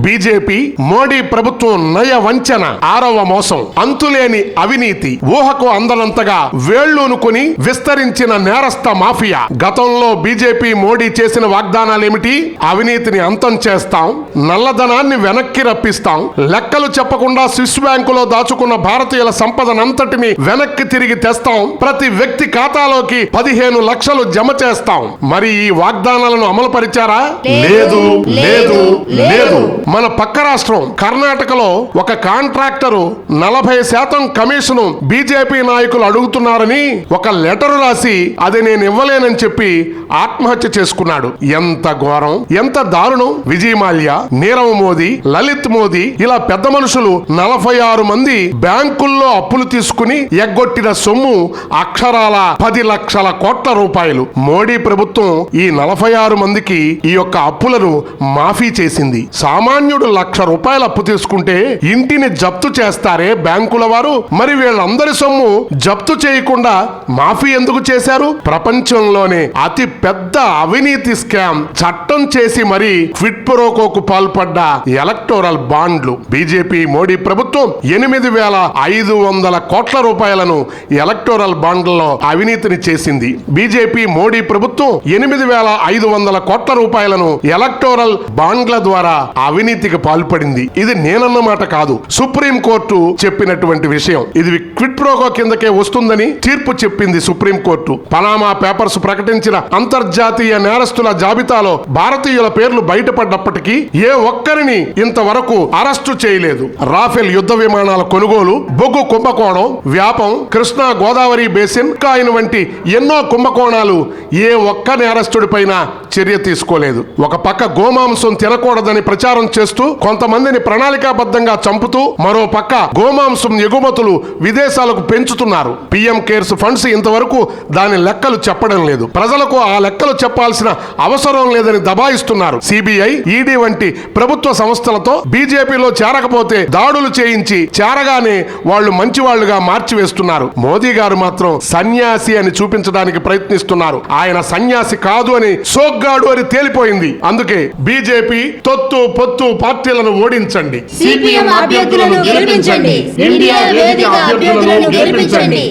BJP Modi ప్రభుత్వం నయ వంచన, 6వ మోసం, అంతులేని అవినీతి, ఊహకు అందనంతగా వేళ్లూనుకుని విస్తరించిన నేరస్థ మాఫియా. గతంలో బీజేపీ మోడీ చేసిన వాగ్దానాలేమిటి? అవినీతిని అంతం చేస్తాం, నల్లధనాన్ని వెనక్కి రప్పిస్తాం, లెక్కలు చెప్పకుండా స్విస్ బ్యాంకులో దాచుకున్న భారతీయుల సంపదనంతటిని వెనక్కి తిరిగి తెస్తాం, ప్రతి వ్యక్తి ఖాతాలోకి 15 లక్షలు జమ చేస్తాం. మరి ఈ వాగ్దానాలను అమలు పరిచారా? లేదు లేదు లేదు. మన పక్క రాష్ట్రం కర్ణాటకలో ఒక కాంట్రాక్టరు 40% కమిషను బీజేపీ నాయకులు అడుగుతున్నారని ఒక లెటర్ రాసి అది నేను ఇవ్వలేనని చెప్పి ఆత్మహత్య చేసుకున్నాడు. ఎంత ఘోరం, ఎంత దారుణం. విజయ్ మాల్యా, నీరవ్ మోదీ, లలిత్ మోదీ ఇలా పెద్ద మనుషులు 46 మంది బ్యాంకుల్లో అప్పులు తీసుకుని ఎగ్గొట్టిన సొమ్ము అక్షరాల 10 లక్షల కోట్ల రూపాయలు. మోడీ ప్రభుత్వం ఈ 46 మందికి ఈ యొక్క అప్పులను మాఫీ చేసింది. సామాన్యుడు 1,00,000 రూపాయలు అప్పు తీసుకుంటే ఇంటిని జప్తు చేస్తారే బ్యాంకుల వారు, మరి వీళ్ళందరి సొమ్ము జప్తు చేయకుండా మాఫీ ఎందుకు చేశారు? ప్రపంచంలోనే అతి పెద్ద అవినీతి స్కామ్ చట్టం చేసి మరి క్విడ్ ప్రోకోకు పాల్పడ్డ ఎలక్టోరల్ బాండ్లు. బీజేపీ మోడీ ప్రభుత్వం 8,500 కోట్ల రూపాయలను ఎలక్టోరల్ బాండ్లలో అవినీతిని చేసింది. బీజేపీ మోడీ ప్రభుత్వం 8,500 కోట్ల రూపాయలను ఎలక్టోరల్ బాండ్ల ద్వారా అవినీతికి పాల్పడింది. ఇది నేనన్న మాట కాదు, సుప్రీం కోర్టు చెప్పినటువంటి విషయం. ఇది క్విడ్ ప్రోకో కిందకే వస్తుందని తీర్పు చెప్పింది సుప్రీం కోర్టు. పనామా పేపర్స్ ప్రకటించిన అంతర్జాతీయ నేరస్తుల జాబితాలో భారతీయుల పేర్లు బయటపడ్డప్పటికీ ఏ ఒక్కరిని ఇంతవరకు అరెస్టు చేయలేదు. రాఫెల్ యుద్ధ విమానాల కొనుగోలు, బొగ్గు కుంభకోణం, వ్యాపం, కృష్ణా గోదావరి బేసిన్, కాయిన్ వంటి ఎన్నో కుంభకోణాలు ఏ ఒక్క నేరస్తుడిపైన చర్య తీసుకోలేదు. ఒక పక్క గోమాంసం తినకూడదని ప్రచారం చేస్తూ కొంతమందిని ప్రణాళికాబద్ధంగా చంపుతూ, మరో పక్క గోమాంసం ఎగుమతులు విదేశాలకు పెంచుతున్నారు. పిఎం కేర్స్ ఫండ్స్ ఇంతవరకు దాని లెక్కలు చెప్పడం లేదు. ప్రజలకు ఆ లెక్కలు చెప్పాల్సిన అవసరం లేదని దబాయిస్తున్నారు. సిబిఐ, ఈడీ వంటి ప్రభుత్వ సంస్థలతో బీజేపీలో చేరకపోతే దాడులు చేయించి చేరగానే వాళ్ళు మంచివాళ్లుగా మార్చివేస్తున్నారు. మోదీ గారు మాత్రం సన్యాసి అని చూపించడానికి ప్రయత్నిస్తున్నారు. ఆయన సన్యాసి కాదు అని, సోగ్గాడు అని తేలిపోయింది. అందుకే బీజేపీ తొత్తు పొత్తు పార్టీలను ఓడించండి, సిపిఎం అభ్యర్థులను గెలిపించండి, ఇండియా వేదిక అభ్యర్థులను గెలిపించండి.